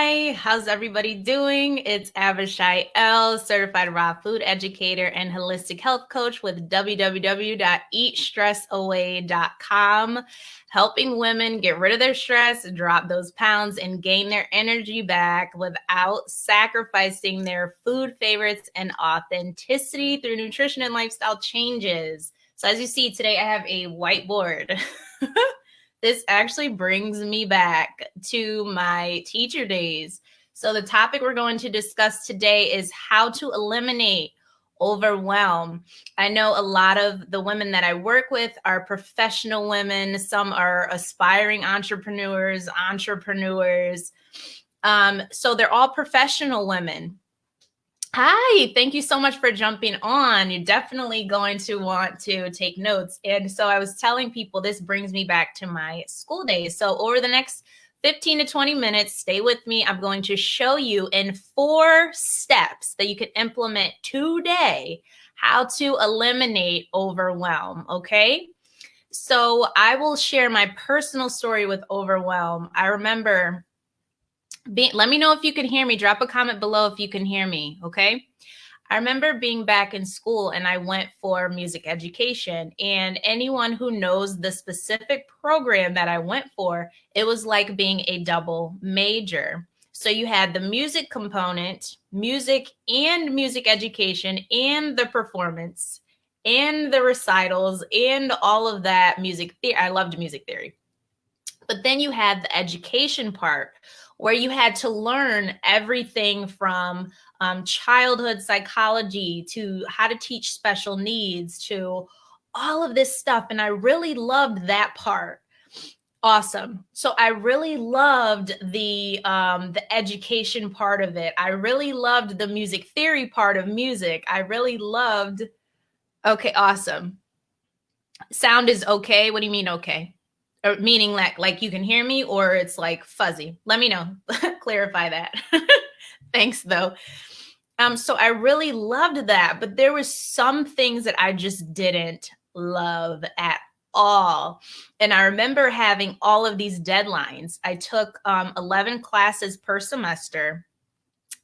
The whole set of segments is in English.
Hi, how's everybody doing? It's Avi certified raw food educator and holistic health coach with www.eatstressaway.com, helping women get rid of their stress, drop those pounds, and gain their energy back without sacrificing their food favorites and authenticity through nutrition and lifestyle changes. So as you see, today I have a whiteboard. This actually brings me back to my teacher days. So the topic we're going to discuss today is how to eliminate overwhelm. I know a lot of the women that I work with are professional women. Some are aspiring entrepreneurs. So they're all professional women. Hi, thank you so much for jumping on. You're definitely going to want to take notes. And so I was telling people this brings me back to my school days. So over the next 15 to 20 minutes, stay with me. I'm going to show you in 4 steps that you can implement today how to eliminate overwhelm, okay? So I will share my personal story with overwhelm. I remember let me know if you can hear me. Drop a comment below if you can hear me, okay? I remember being back in school and I went for music education, and anyone who knows the specific program that I went for, it was like being a double major. So you had the music component, music and music education, and the performance, and the recitals, and all of that music theory. I loved music theory. But then you had the education part where you had to learn everything from childhood psychology to how to teach special needs to all of this stuff. And I really loved that part. Awesome. So I really loved the education part of it. I really loved the music theory part of music. I really loved. Okay, awesome. Sound is okay. What do you mean okay? Or meaning like you can hear me, or it's like fuzzy? Let me know. Clarify that. Thanks though. So I really loved that, but there were some things that I just didn't love at all. And I remember having all of these deadlines. I took 11 classes per semester,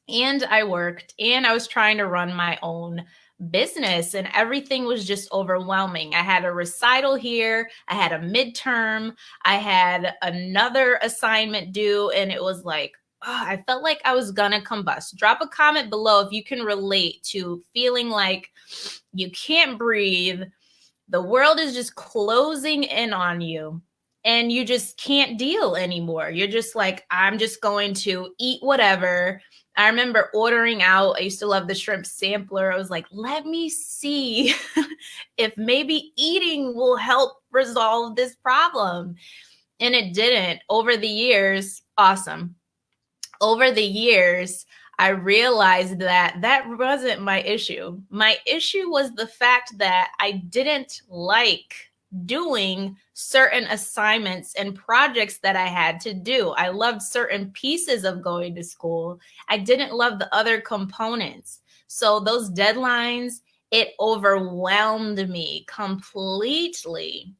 and I worked, and I was trying to run my own business, and everything was just overwhelming. I had a recital here, I had a midterm, I had another assignment due, and it was like, I felt like I was gonna combust. Drop a comment below if you can relate to feeling like you can't breathe, the world is just closing in on you, and you just can't deal anymore. You're just like, I'm just going to eat whatever. I remember ordering out. I used to love the shrimp sampler. I was like, let me see if maybe eating will help resolve this problem. And it didn't. Over the years, awesome. Over the years, I realized that that wasn't my issue. My issue was the fact that I didn't like doing certain assignments and projects that I had to do. I loved certain pieces of going to school. I didn't love the other components. So those deadlines, it overwhelmed me completely.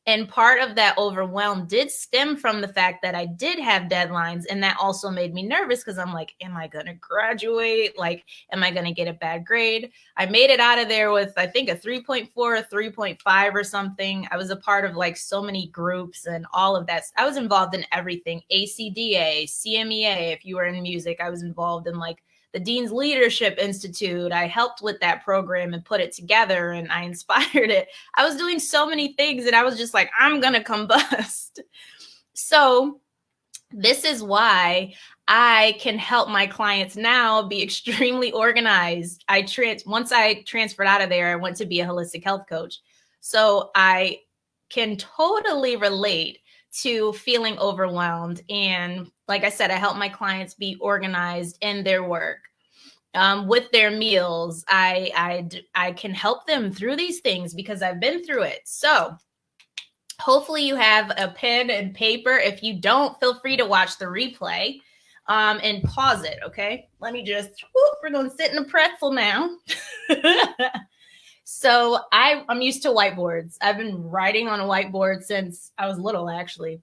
And part of that overwhelm did stem from the fact that I did have deadlines, and that also made me nervous because I'm like, am I going to graduate? Like, am I going to get a bad grade? I made it out of there with, I think, a 3.4, a 3.5 or something. I was a part of like so many groups and all of that. I was involved in everything. ACDA, CMEA. If you were in music, I was involved in like the Dean's Leadership Institute. I helped with that program and put it together, and I inspired it. I was doing so many things, and I was just like, I'm going to combust. So this is why I can help my clients now be extremely organized. Once I transferred out of there, I went to be a holistic health coach. So I can totally relate to feeling overwhelmed. And like I said, I help my clients be organized in their work. With their meals, I can help them through these things because I've been through it. So hopefully you have a pen and paper. If you don't, feel free to watch the replay and pause it, okay? Let me just, we're going to sit in a pretzel now. So I'm used to whiteboards. I've been writing on a whiteboard since I was little, actually.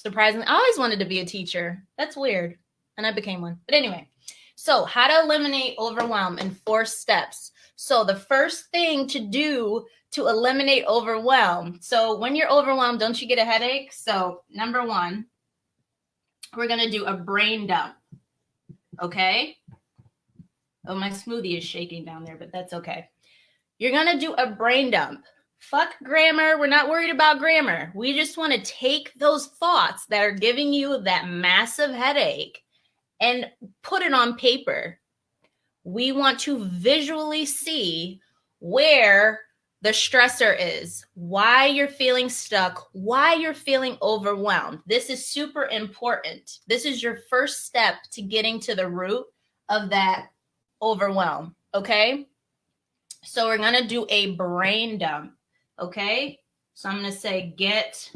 Surprisingly, I always wanted to be a teacher. That's weird. And I became one. But anyway, so how to eliminate overwhelm in 4 steps. So the first thing to do to eliminate overwhelm. So when you're overwhelmed, don't you get a headache? So number 1, we're going to do a brain dump. Okay? Oh, my smoothie is shaking down there, but that's okay. You're going to do a brain dump. Fuck grammar. We're not worried about grammar. We just want to take those thoughts that are giving you that massive headache and put it on paper. We want to visually see where the stressor is, why you're feeling stuck, why you're feeling overwhelmed. This is super important. This is your first step to getting to the root of that overwhelm, okay? So we're going to do a brain dump, okay? So I'm going to say, get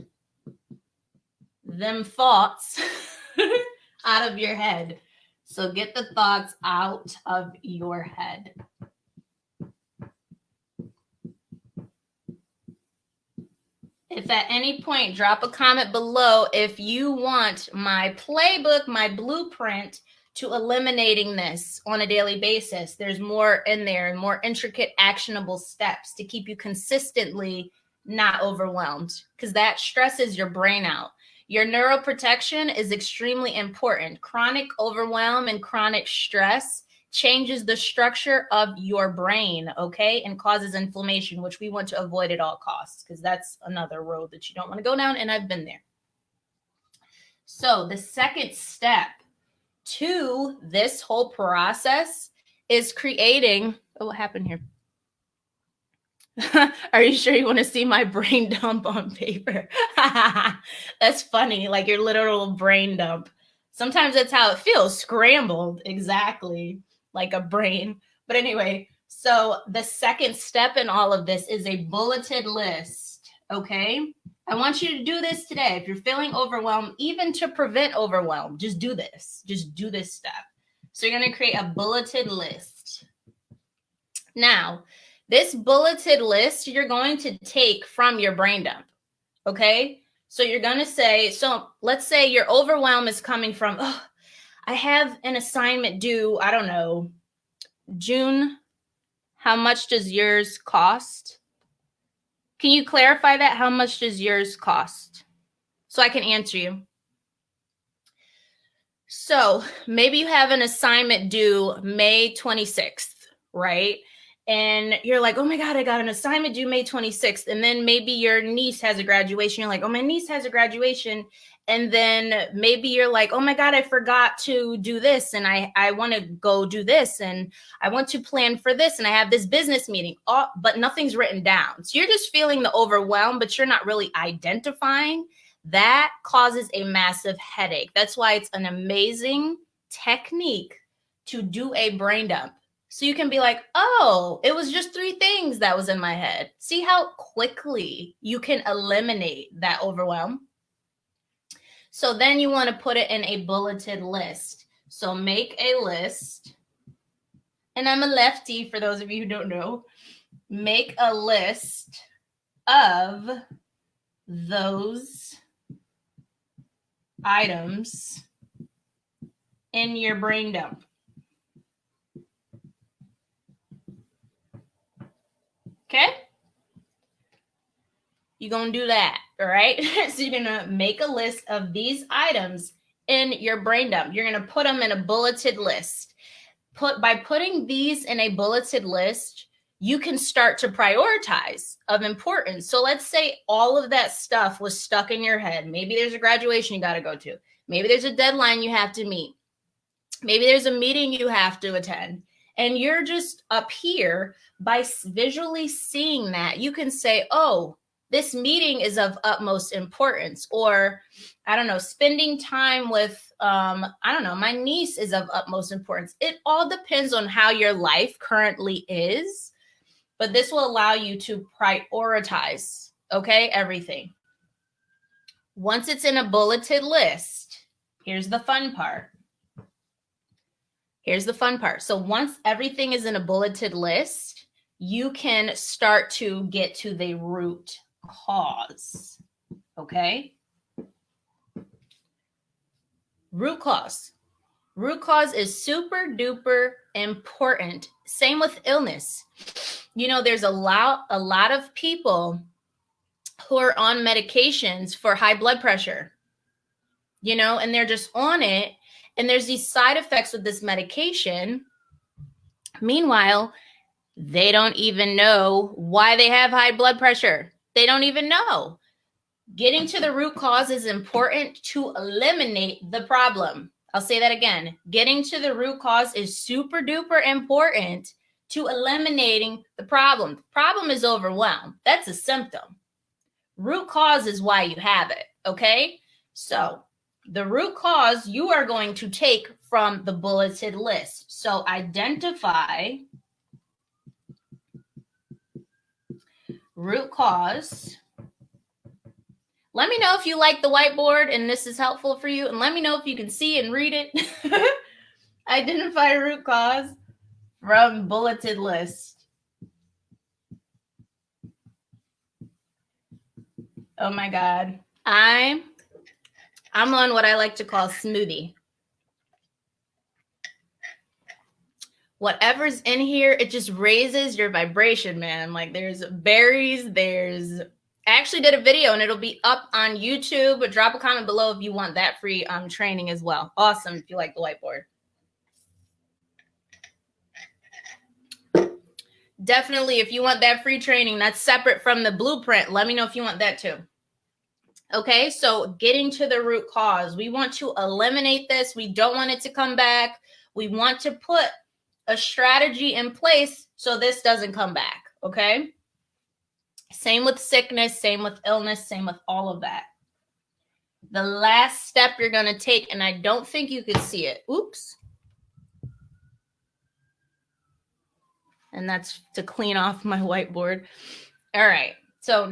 them thoughts out of your head. So get the thoughts out of your head. If at any point, drop a comment below if you want my playbook, my blueprint to eliminating this on a daily basis. There's more in there and more intricate, actionable steps to keep you consistently not overwhelmed, because that stresses your brain out. Your neuroprotection is extremely important. Chronic overwhelm and chronic stress changes the structure of your brain, okay, and causes inflammation, which we want to avoid at all costs, because that's another road that you don't want to go down, and I've been there. So the second step to this whole process is creating, oh, what happened here? Are you sure you want to see my brain dump on paper? That's funny, like your literal brain dump. Sometimes that's how it feels, scrambled, exactly, like a brain. But anyway, so the second step in all of this is a bulleted list, okay? I want you to do this today. If you're feeling overwhelmed, even to prevent overwhelm, just do this. Just do this step. So you're going to create a bulleted list. Now, this bulleted list, you're going to take from your brain dump, okay? So you're going to say, so let's say your overwhelm is coming from, oh, I have an assignment due, I don't know, June. How much does yours cost? Can you clarify that? How much does yours cost? So I can answer you. So maybe you have an assignment due May 26th, right? And you're like, oh my God, I got an assignment due May 26th. And then maybe your niece has a graduation. You're like, oh, my niece has a graduation. And then maybe you're like, oh my God, I forgot to do this. And I want to go do this. And I want to plan for this. And I have this business meeting, but nothing's written down. So you're just feeling the overwhelm, but you're not really identifying. That causes a massive headache. That's why it's an amazing technique to do a brain dump. So you can be like, oh, it was just 3 things that was in my head. See how quickly you can eliminate that overwhelm? So then you want to put it in a bulleted list. So make a list. And I'm a lefty, for those of you who don't know. Make a list of those items in your brain dump. Okay? You're going to do that, all right? So you're going to make a list of these items in your brain dump. You're going to put them in a bulleted list. By putting these in a bulleted list, you can start to prioritize of importance. So let's say all of that stuff was stuck in your head. Maybe there's a graduation you got to go to. Maybe there's a deadline you have to meet. Maybe there's a meeting you have to attend. And you're just up here by visually seeing that. You can say, oh, this meeting is of utmost importance. Or, I don't know, spending time with, my niece is of utmost importance. It all depends on how your life currently is. But this will allow you to prioritize, okay, everything. Once it's in a bulleted list, here's the fun part. Here's the fun part. So once everything is in a bulleted list, you can start to get to the root cause, okay? Root cause. Root cause is super duper important. Same with illness. You know, there's a lot of people who are on medications for high blood pressure, you know, and they're just on it. And there's these side effects with this medication. Meanwhile, they don't even know why they have high blood pressure. They don't even know. Getting to the root cause is important to eliminate the problem. I'll say that again. Getting to the root cause is super duper important to eliminating the problem. The problem is overwhelm. That's a symptom. Root cause is why you have it, okay? So the root cause you are going to take from the bulleted list. So identify root cause. Let me know if you like the whiteboard and this is helpful for you. And let me know if you can see and read it. Identify root cause from bulleted list. Oh my God. I'm on what I like to call smoothie. Whatever's in here, it just raises your vibration, man. Like there's berries, I actually did a video and it'll be up on YouTube, but drop a comment below if you want that free training as well. Awesome if you like the whiteboard. Definitely, if you want that free training, that's separate from the blueprint. Let me know if you want that too. Okay, so getting to the root cause. We want to eliminate this. We don't want it to come back. We want to put a strategy in place so this doesn't come back, okay? Same with sickness, same with illness, same with all of that. The last step you're going to take, and I don't think you could see it. Oops. And that's to clean off my whiteboard. All right. So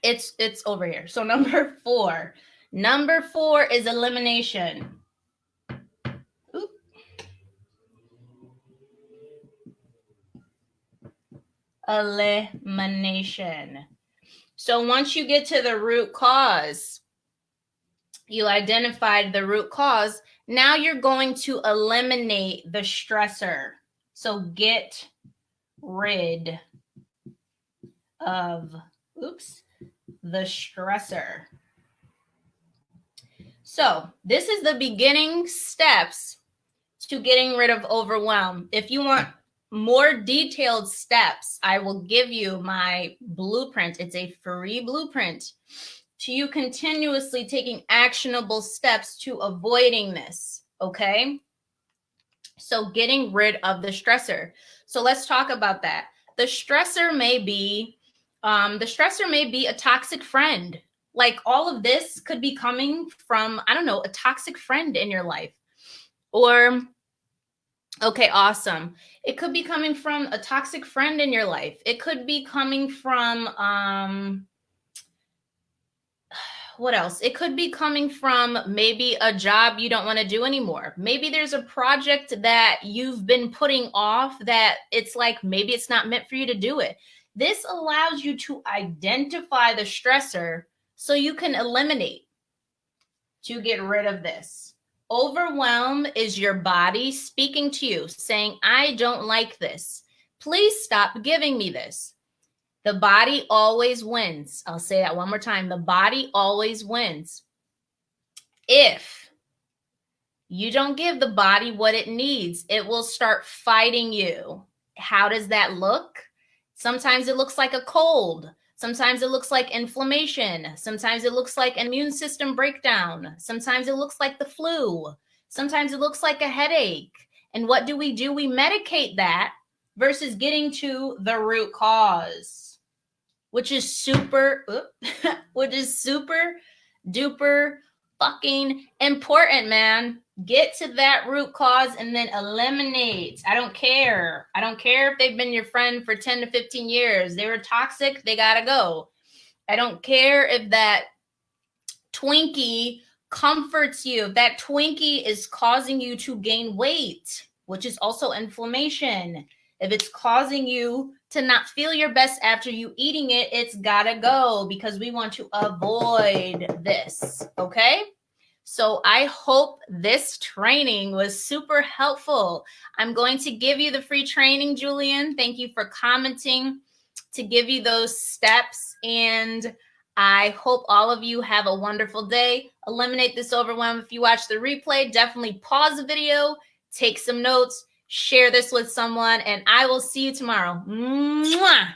it's over here. So number 4. Number 4 is elimination. Oop. Elimination. So once you get to the root cause, you identified the root cause. Now you're going to eliminate the stressor. So get rid of, the stressor. So this is the beginning steps to getting rid of overwhelm. If you want more detailed steps, I will give you my blueprint. It's a free blueprint to you continuously taking actionable steps to avoiding this, okay? So getting rid of the stressor. So let's talk about that. The stressor may be a toxic friend. Like all of this could be coming from, I don't know, a toxic friend in your life. Or, okay, awesome. It could be coming from a toxic friend in your life. It could be coming from, what else? It could be coming from maybe a job you don't want to do anymore. Maybe there's a project that you've been putting off that it's like, maybe it's not meant for you to do it. This allows you to identify the stressor so you can eliminate, to get rid of this. Overwhelm is your body speaking to you, saying, I don't like this. Please stop giving me this. The body always wins. I'll say that one more time. The body always wins. If you don't give the body what it needs, it will start fighting you. How does that look? Sometimes it looks like a cold. Sometimes it looks like inflammation. Sometimes it looks like an immune system breakdown. Sometimes it looks like the flu. Sometimes it looks like a headache. And what do? We medicate that versus getting to the root cause, which is super duper fucking important, man. Get to that root cause and then eliminate. I don't care. I don't care if they've been your friend for 10 to 15 years. They were toxic. They got to go. I don't care if that Twinkie comforts you. If that Twinkie is causing you to gain weight, which is also inflammation. If it's causing you to not feel your best after you eating it, it's got to go because we want to avoid this. Okay? So I hope this training was super helpful. I'm going to give you the free training, Julian. Thank you for commenting to give you those steps. And I hope all of you have a wonderful day. Eliminate this overwhelm. If you watch the replay, definitely pause the video, take some notes, share this with someone, and I will see you tomorrow. Mwah!